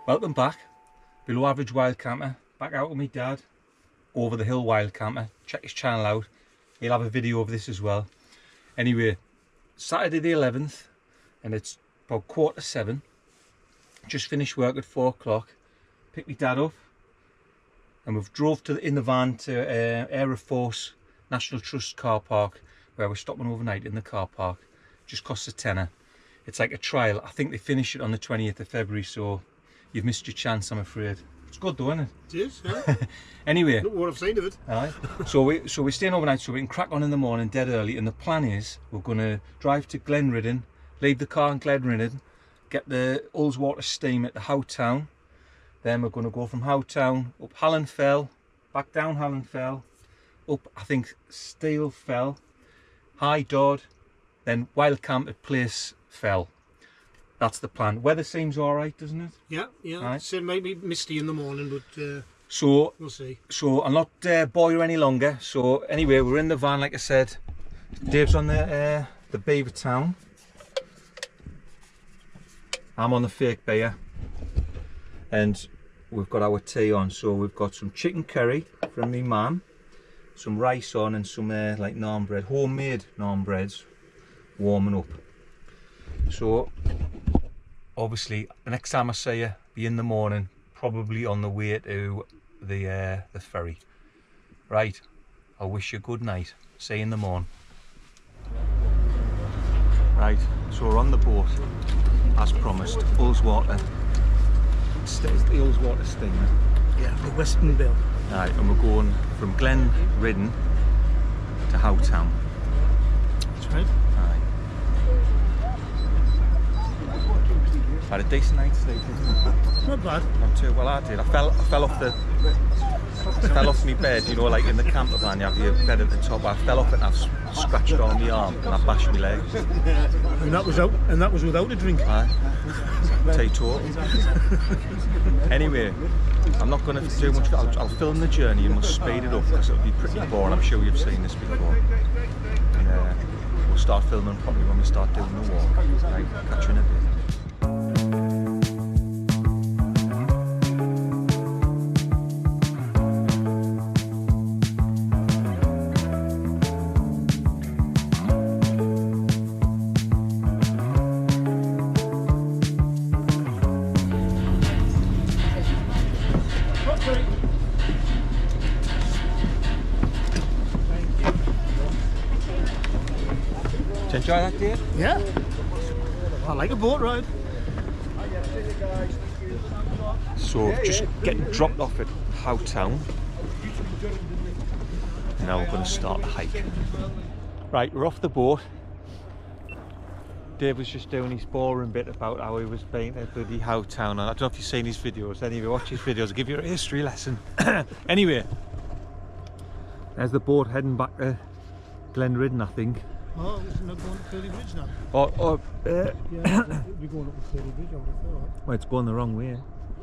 Welcome back. Below Average Wild Camper, back out with me dad, Over the Hill Wild Camper. Check his channel out, he'll have a video of this as well. Anyway, Saturday the 11th, and it's about 7:15. Just finished work at 4 o'clock, picked my dad up, and we've drove in the van to Air Force National Trust car park, where we're stopping overnight in the car park. Just costs a tenner. It's like a trial. I think they finish it on the 20th of February, so you've missed your chance, I'm afraid. It's good though, isn't it? It is, yeah. Anyway. Not what I've seen of it. Aye. So we're staying overnight so we can crack on in the morning dead early, and the plan is we're going to drive to Glenriddin, leave the car in Glenriddin, get the Ullswater Steamer at the Howtown. Then we're going to go from Howtown up Hallin Fell, back down Hallin Fell, up I think Sleet Fell, High Dodd, then wild camp at Sleet Fell. That's the plan. Weather seems alright, doesn't it? Yeah, yeah. Right. So maybe misty in the morning, but so we'll see. So I'm not bore you any longer. So anyway, we're in the van, like I said. Dave's on the Beavertown. I'm on the fake beer, and we've got our tea on. So we've got some chicken curry from me mum, some rice on, and some like naan bread, homemade naan breads, warming up. So obviously the next time I see you, be in the morning, probably on the way to the ferry. Right, I wish you a good night. See you in the morning. Right, so we're on the boat as promised. Ullswater. It's the Ullswater Steamer. Yeah, the Western Bill. Right, and we're going from Glenriddin to Howtown. That's right. Had a decent night's sleep, didn't Not bad. Not too well. I did. I fell off my bed. You know, like in the camper van, you have your bed at the top. I fell off it and I've scratched on my arm and I bashed my leg. And that was without a drink. Aye. Teetotal. Anyway, I'm not going to do much. I'll film the journey and we'll speed it up because it'll be pretty boring. I'm sure you've seen this before. And, we'll start filming probably when we start doing the walk. Right, catch you in a bit. Did you enjoy that, Dave? Yeah. I like a boat ride. So just getting dropped off at Howtown. Now we're going to start the hike. Right, we're off the boat. Dave was just doing his boring bit about how he was being at bloody Howtown. I don't know if you've seen his videos. Anyway, watch his videos. I'll give you a history lesson. Anyway, there's the boat heading back to Glenriddin, I think. Oh, isn't it going to Curly Bridge now? Yeah, we're going up the Curly Bridge, I would have thought. Well, it's going the wrong way.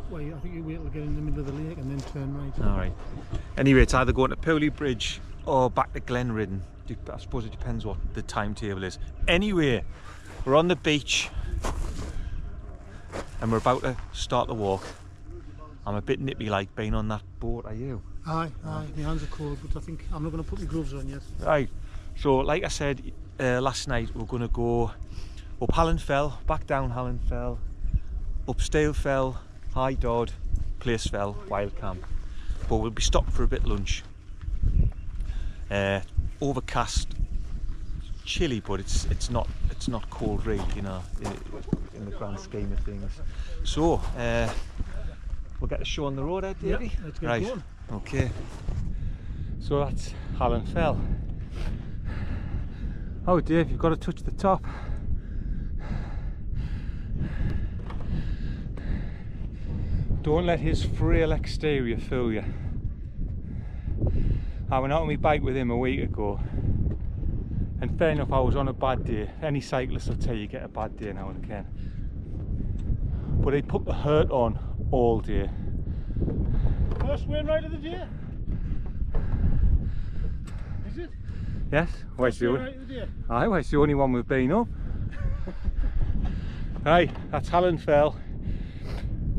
Well, I think you wait till get in the middle of the lake and then turn right. Alright. Anyway, it's either going to Curly Bridge or back to Glenriddin. I suppose it depends what the timetable is. Anyway, we're on the beach and we're about to start the walk. I'm a bit nippy like being on that boat, are you? Aye, my hands are cold, but I think I'm not going to put my gloves on yet. Right, so like I said last night, we're going to go up Hallin Fell, back down Hallin Fell, up Sleet Fell, High Dodd, Sleet Fell, Wild Camp. But we'll be stopped for a bit lunch. Overcast, chilly, but it's not cold really, you know, in the grand scheme of things. So we'll get a show on the road, Davey? Yeah, let's get going. Okay. So that's Hallin Fell. Oh Dave, you've got to touch the top. Don't let his frail exterior fool you. I went out on my bike with him a week ago, and fair enough, I was on a bad day. Any cyclist will tell you get a bad day now and again. But he put the hurt on all day. First win ride of the day. Is it? Yes. Well, it's the only one we've been up. Right, that's Hallin Fell.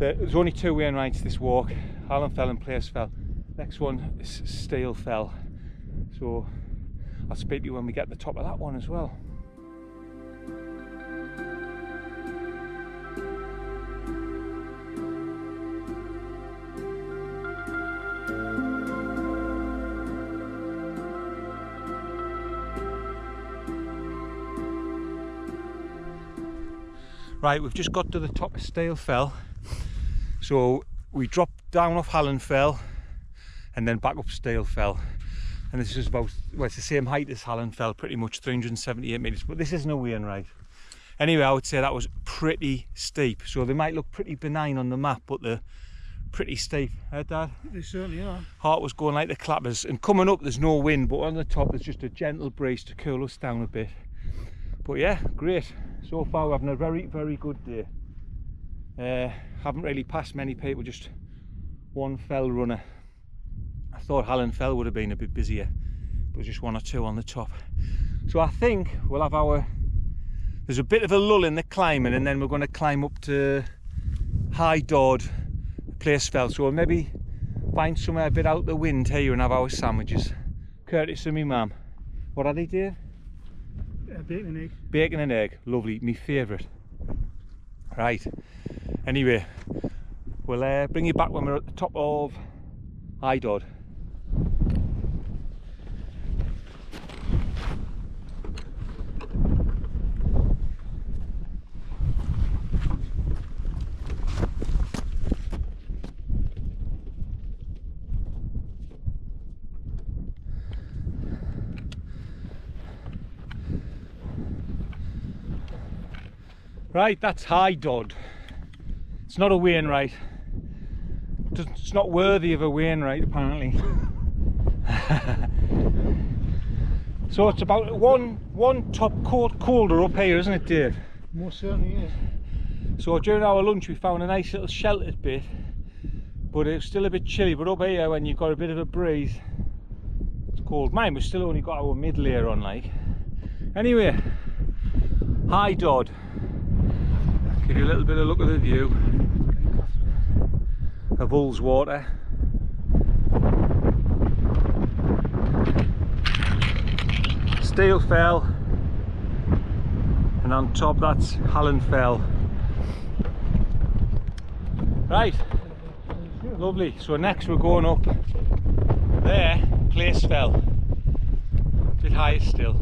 There's only 2 Wainwrights this walk, Hallin Fell and Sleet Fell. Next one is Sleet Fell. So I'll speak to you when we get to the top of that one as well. Right, we've just got to the top of Sleet Fell. So we dropped down off Hallin Fell and then back up Sleet Fell. And this is about, well, it's the same height as Hallin Fell, pretty much 378 metres, but this isn't a Wainwright. Anyway, I would say that was pretty steep. So they might look pretty benign on the map, but they're pretty steep. Dad? They certainly are. Heart was going like the clappers. And coming up, there's no wind, but on the top, there's just a gentle breeze to cool us down a bit. But yeah, great. So far we're having a very, very good day. Haven't really passed many people, just one fell runner. I thought Hallin Fell would have been a bit busier, but just 1 or 2 on the top. So I think we'll have there's a bit of a lull in the climbing, and then we're going to climb up to High Dodd, Sleet Fell. So we'll maybe find somewhere a bit out the wind here and have our sandwiches. Courtesy of me mum. What are they, Dave? Bacon and egg. Bacon and egg, lovely, me favourite. Right, anyway, we'll bring you back when we're at the top of High Dodd. Right, that's High Dodd. It's not a Wainwright. It's not worthy of a Wainwright, apparently. So it's about one top coat colder up here, isn't it, Dave? Most certainly is. So during our lunch we found a nice little sheltered bit, but it's still a bit chilly. But up here, when you've got a bit of a breeze, it's cold. Mine, we've still only got our mid layer on, like. Anyway, High Dodd. Give you a little bit of a look at the view of Ullswater. Sleet Fell, and on top that's Hallin Fell. Right, lovely. So next we're going up there, Sleet Fell, a bit higher still.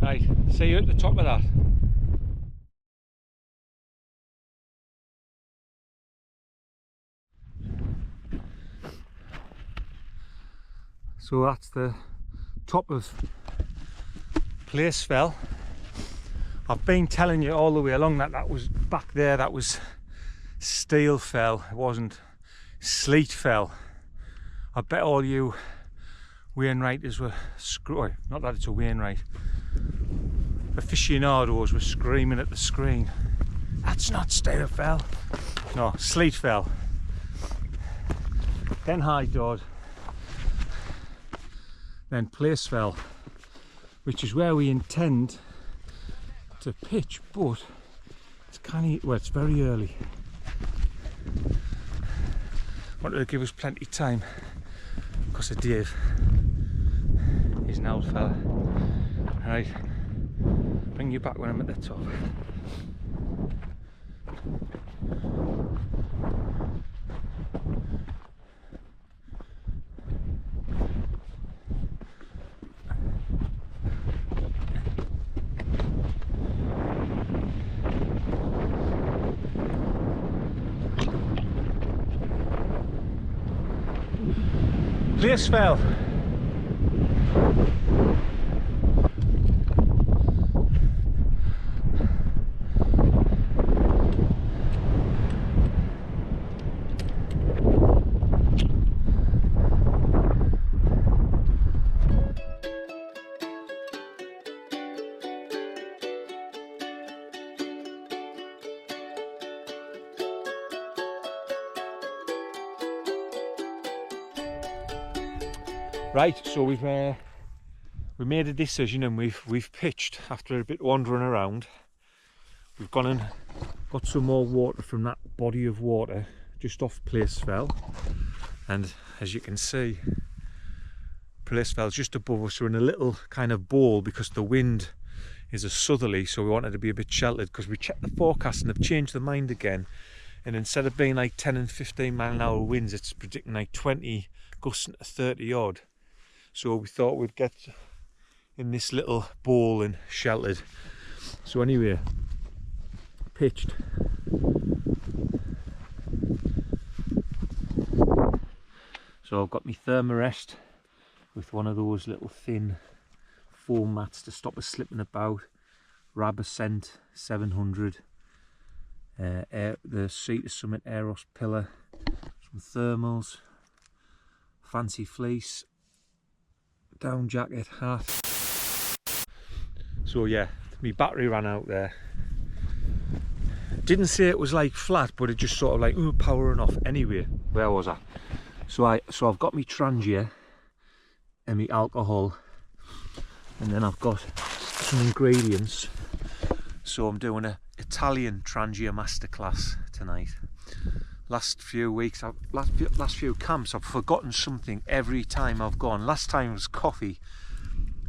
Right, see you at the top of that. So that's the top of Sleet Fell. I've been telling you all the way along that was back there, that was Sleet Fell, it wasn't Sleet Fell. I bet all you Wainwriters were screwing, not that it's a Wainwright, aficionados were screaming at the screen, that's not Sleet Fell. No, Sleet Fell. Then High Dodd. Then Sleet Fell, which is where we intend to pitch, but it's it's very early. Wanted to give us plenty of time because of Dave. He's an old fella. Right, bring you back when I'm at the top. Sleet Fell. Right, so we made a decision and we've pitched after a bit wandering around. We've gone and got some more water from that body of water just off Sleet Fell, and as you can see, Sleet Fell's just above us. We're in a little kind of bowl because the wind is a southerly, so we wanted to be a bit sheltered, because we checked the forecast and have changed their mind again, and instead of being like 10 and 15 mile an hour winds, it's predicting like 20 gusting to 30 odd. So we thought we'd get in this little bowl and sheltered. So anyway, pitched. So I've got my thermarest with one of those little thin foam mats to stop us slipping about. Rubber scent 700. The Sea to Summit Aeros pillar. Some thermals. Fancy fleece. Down jacket, hat. So yeah, my battery ran out there. Didn't say it was like flat, but it just sort of like powering off. Anyway, where was I? So I've got my Trangia and my alcohol, and then I've got some ingredients. So I'm doing a Italian Trangia Masterclass tonight. Last few weeks, last few camps, I've forgotten something every time I've gone. Last time was coffee.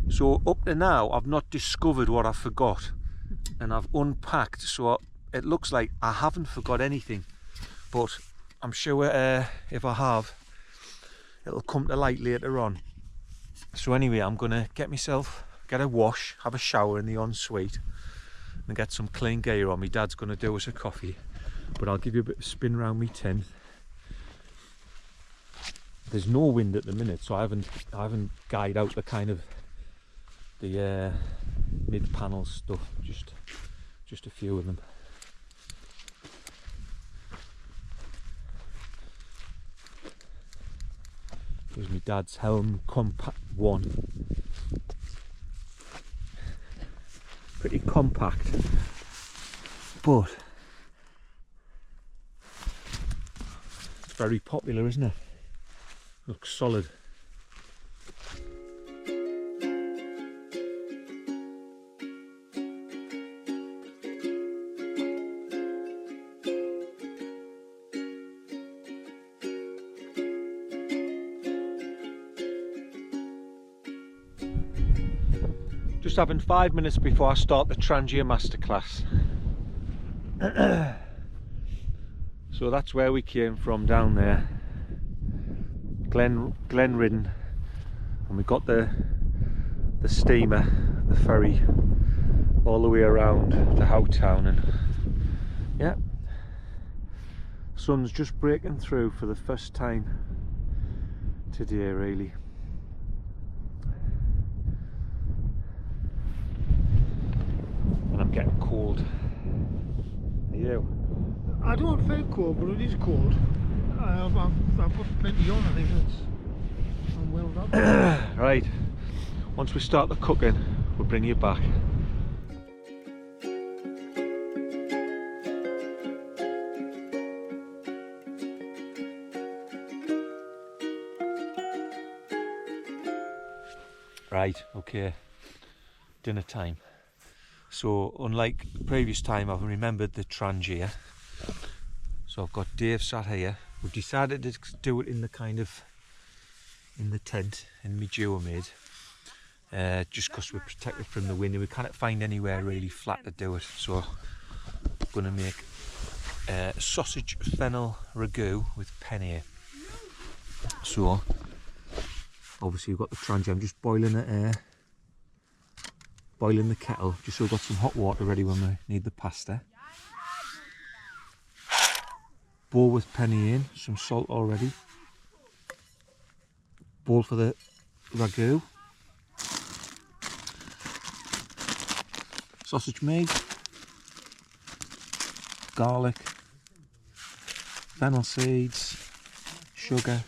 So up to now, I've not discovered what I forgot, and I've unpacked. So it looks like I haven't forgot anything, but I'm sure if I have, it'll come to light later on. So anyway, I'm gonna get a wash, have a shower in the ensuite, and get some clean gear on. My dad's gonna do us a coffee, but I'll give you a bit of spin round my tent. There's no wind at the minute, so I haven't guyed out the kind of the mid panel stuff, just a few of them. Here's my dad's Helm Compact 1. Pretty compact, but it's very popular, isn't it? Looks solid. Just having 5 minutes before I start the Trangia Masterclass. So that's where we came from, down there, Glenridden, and we got the steamer, the ferry, all the way around to Howtown, and yeah, sun's just breaking through for the first time today, really. And I'm getting cold. Are you? I don't feel cold, but it is cold. I've got plenty on, I think. I'm well done. Right, once we start the cooking, we'll bring you back. Right, okay, dinner time. So unlike the previous time, I've remembered the Trangia. So I've got Dave sat here. We've decided to do it in the tent in my Duomid, just because we're protected from the wind and we can't find anywhere really flat to do it. So I'm going to make sausage fennel ragu with penne. So obviously we've got the Trangia. I'm just boiling it, boiling the kettle, just so we've got some hot water ready when we need the pasta. Bowl with penne in, some salt already. Bowl for the ragu. Sausage meat. Garlic. Fennel seeds. Sugar.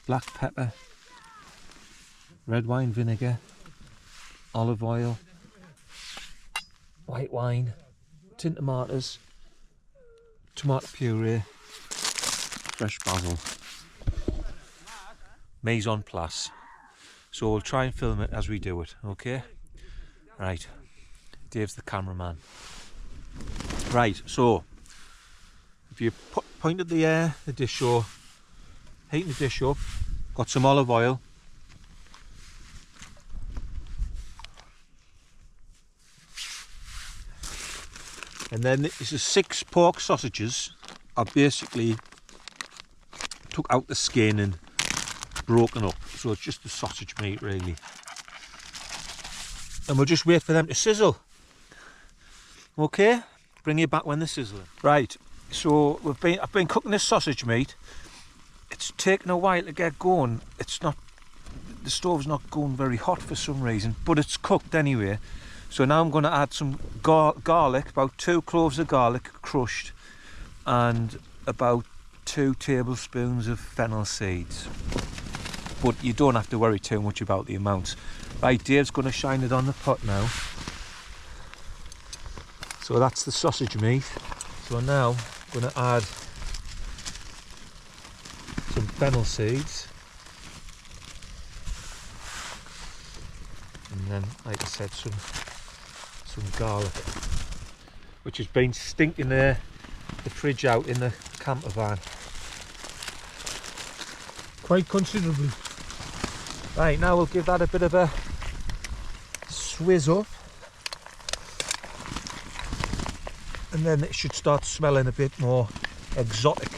Black pepper. Red wine vinegar. Olive oil. White wine. Tin tomatoes. Tomato puree. Fresh basil. Mise en place. So we'll try and film it as we do it, okay? Right, Dave's the cameraman. Right, so if if you pointed the dish or heating the dish up, got some olive oil. And then this is 6 pork sausages. I've basically took out the skin and broken up, so it's just the sausage meat really. And we'll just wait for them to sizzle. Okay, bring you back when they're sizzling. Right, so I've been cooking this sausage meat. It's taken a while to get going. The stove's not going very hot for some reason, but it's cooked anyway. So now I'm going to add some garlic, about 2 cloves of garlic crushed, and about 2 tablespoons of fennel seeds. But you don't have to worry too much about the amounts. Right, Dave's going to shine it on the pot now. So that's the sausage meat. So now I'm going to add some fennel seeds. And then, like I said, some garlic, which has been stinking the fridge out in the camper van. Quite considerably. Right, now we'll give that a bit of a swizz up, and then it should start smelling a bit more exotic.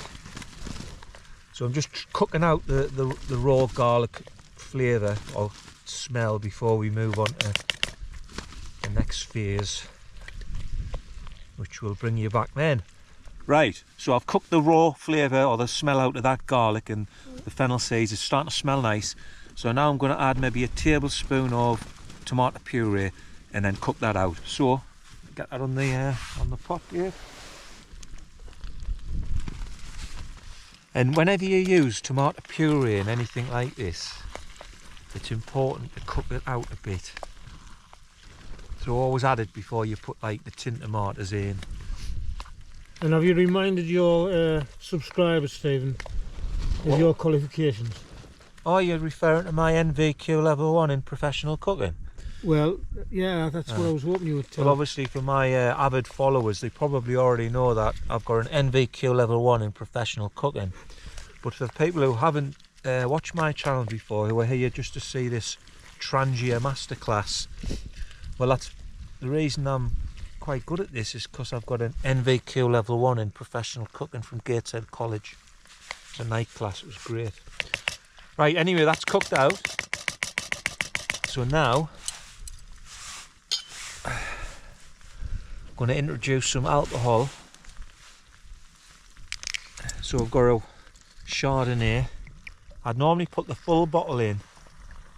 So I'm just cooking out the raw garlic flavour or smell before we move on to the next phase, which will bring you back then. Right, so I've cooked the raw flavour or the smell out of that garlic and the fennel seeds. It's starting to smell nice. So now I'm going to add maybe a tablespoon of tomato puree and then cook that out. So get that on the pot here. And whenever you use tomato puree in anything like this, it's important to cook it out a bit. So always add it before you put like the tin tomatoes in. And have you reminded your subscribers, Stephen, of your qualifications? Oh, you're referring to my NVQ level 1 in professional cooking? Well, yeah, that's what I was hoping you would tell. Well, obviously for my avid followers, they probably already know that I've got an NVQ level 1 in professional cooking. But for people who haven't watched my channel before, who are here just to see this Trangia Masterclass, well, that's the reason I'm quite good at this, is because I've got an NVQ level 1 in professional cooking from Gateshead College. It's a night class, it was great. Right, anyway, that's cooked out. So now I'm going to introduce some alcohol. So I've got a Chardonnay. I'd normally put the full bottle in.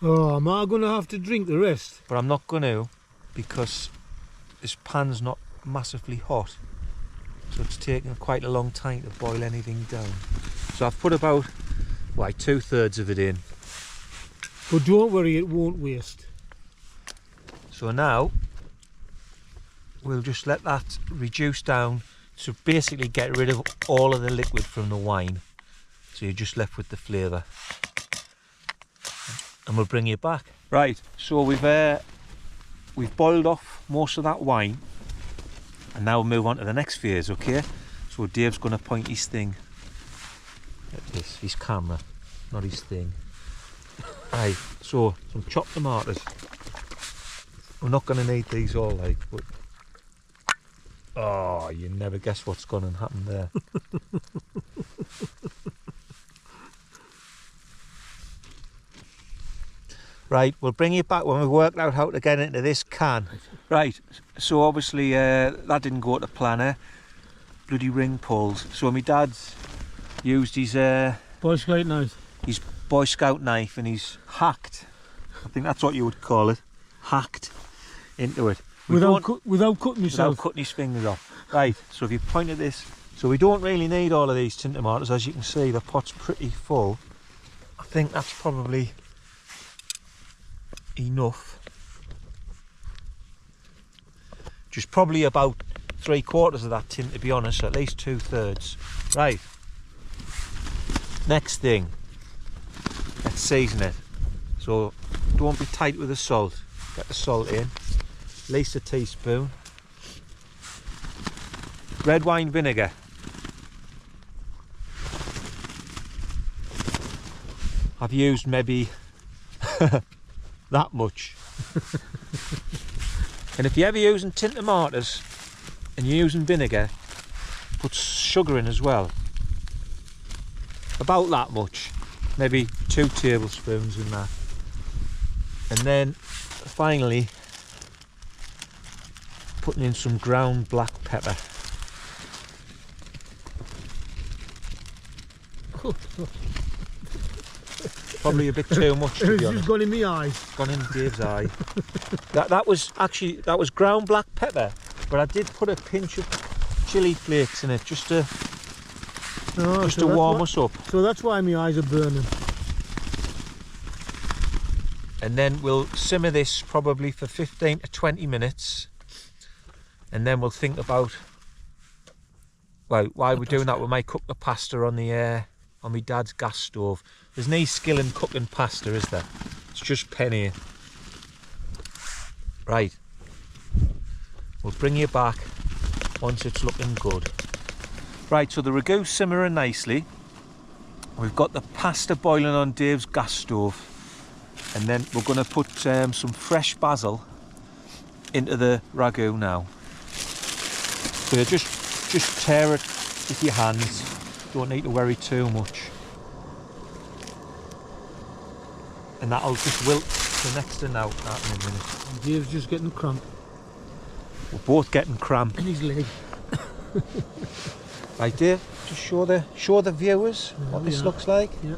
Oh, am I going to have to drink the rest? But I'm not going to, because this pan's not massively hot. So it's taking quite a long time to boil anything down. So I've put about, like, 2/3 of it in. But don't worry, it won't waste. So now we'll just let that reduce down to basically get rid of all of the liquid from the wine. So you're just left with the flavour. And we'll bring you back. Right, so we've boiled off most of that wine, and now we'll move on to the next phase, okay? So Dave's going to point his thing at this, his camera, not his thing. Right, so some chopped tomatoes. We're not going to need these all, like, but oh, you never guess what's going to happen there. Right, we'll bring you back when we've worked out how to get into this can. Right, so obviously that didn't go to plan, eh? Bloody ring pulls. So my dad's used his Boy Scout knife. His Boy Scout knife, and he's hacked, I think that's what you would call it, hacked into it. Without cutting yourself. Without cutting his fingers off. Right, so if you point at this, so we don't really need all of these tin tomatoes. As you can see, the pot's pretty full. I think that's probably enough. Just probably about 3/4 of that tin, to be honest, at least 2/3. Right, next thing, let's season it. So don't be tight with the salt. Get the salt in, at least a teaspoon. Red wine vinegar, I've used maybe that much. And if you're ever using tin tomatoes and you're using vinegar, put sugar in as well. About that much, maybe 2 tablespoons in that. And then finally putting in some ground black pepper. Probably a bit too much, to be honest. It's gone in my eyes. Gone in Dave's eye. That was ground black pepper, but I did put a pinch of chili flakes in it just to warm us up. So that's why my eyes are burning. And then we'll simmer this probably for 15 to 20 minutes, and then we'll think about, well, while we're doing that, we might cook the pasta on my dad's gas stove. There's no skill in cooking pasta, is there? It's just penny. Right, we'll bring you back once it's looking good. Right, so the ragu's simmering nicely. We've got the pasta boiling on Dave's gas stove, and then we're going to put some fresh basil into the ragu now. So just tear it with your hands. Don't need to worry too much. And that'll just wilt to next to now in a minute. Dave's just getting cramp. We're both getting cramp. In his leg. Right, Dave, just show the viewers what this looks like. Yeah.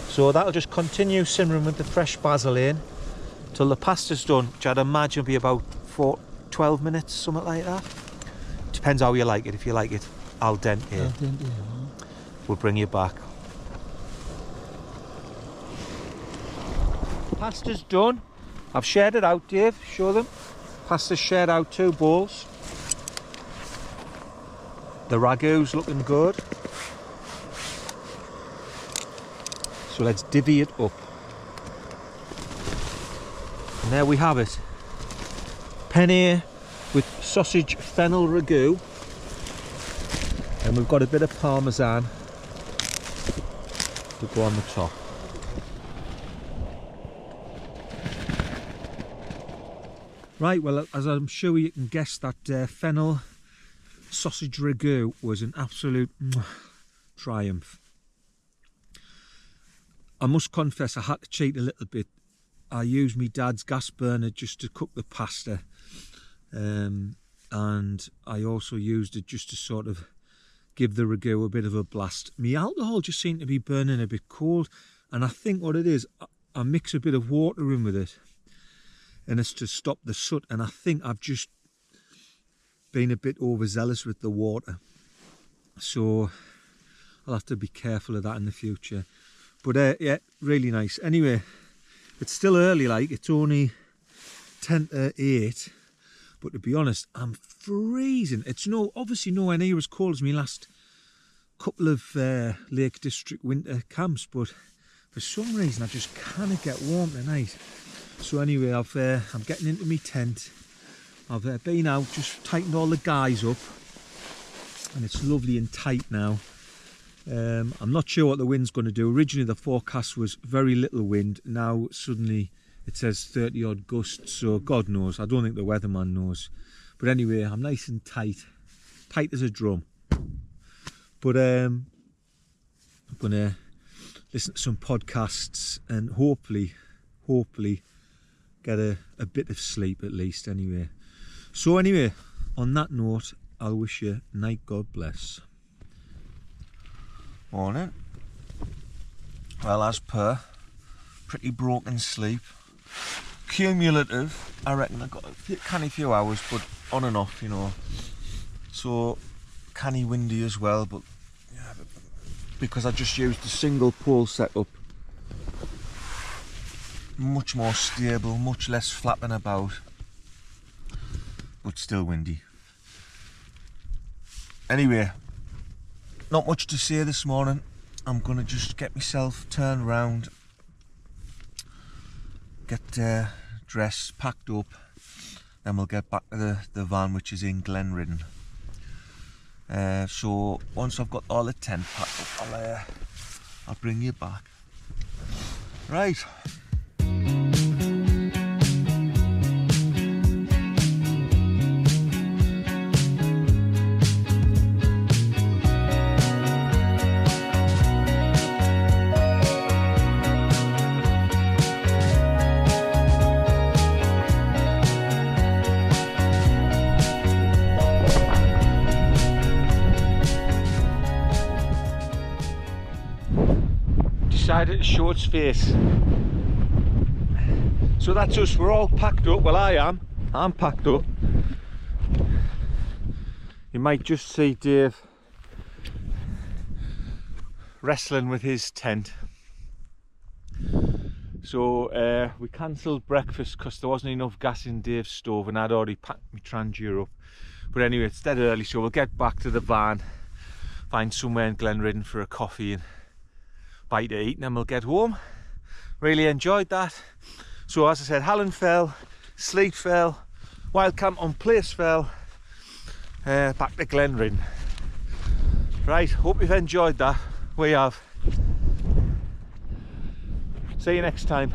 So that'll just continue simmering with the fresh basil in till the pasta's done, which I'd imagine will be about 12 minutes, something like that. Depends how you like it. If you like it al dente, we'll bring you back. Pasta's done. I've shared it out, Dave. Show them. Pasta's shared out 2 bowls. The ragu's looking good. So let's divvy it up. And there we have it. Penne with sausage fennel ragu. And we've got a bit of parmesan to go on the top. Right, well, as I'm sure you can guess, that fennel sausage ragu was an absolute triumph. I must confess I had to cheat a little bit. I used my dad's gas burner just to cook the pasta, and I also used it just to sort of give the ragu a bit of a blast. My alcohol just seemed to be burning a bit cold, and I think what it is, I mix a bit of water in with it, and it's to stop the soot, and I think I've just been a bit overzealous with the water, so I'll have to be careful of that in the future. But yeah, really nice. Anyway, it's still early, like it's only 10 to 8, but to be honest, I'm freezing. It's obviously nowhere near as cold as my last couple of Lake District winter camps, but for some reason I just can't get warm tonight. So anyway, I'm getting into my tent. I've been out, just tightened all the guys up, and it's lovely and tight now. I'm not sure what the wind's going to do. Originally the forecast was very little wind. Now suddenly it says 30 odd gusts, so God knows. I don't think the weatherman knows. But anyway, I'm nice and tight as a drum. But I'm going to listen to some podcasts and hopefully get a bit of sleep at least anyway. So anyway, on that note, I'll wish you night God bless. Morning. Well, as per, pretty broken sleep. Cumulative, I reckon I got a canny few hours, but on and off, you know. So, canny windy as well, but yeah, because I just used the single pole setup. Much more stable, much less flapping about, but still windy. Anyway, not much to say this morning. I'm gonna just get myself turned round, get dressed, packed up, then we'll get back to the van, which is in Glenridden. So once I've got all the tent packed up, I'll bring you back. Right. Decided to show its face. So that's us, we're all packed up. Well, I'm packed up. You might just see Dave wrestling with his tent. So we cancelled breakfast because there wasn't enough gas in Dave's stove and I'd already packed my Trangia up. But anyway, it's dead early, so we'll get back to the van, find somewhere in Glenridden for a coffee and bite to eat, and then we'll get home. Really enjoyed that. So as I said, Hallin Fell, Sleet Fell, wild camp on Place Fell, back to Glenridden. Right, hope you've enjoyed that. We have. See you next time.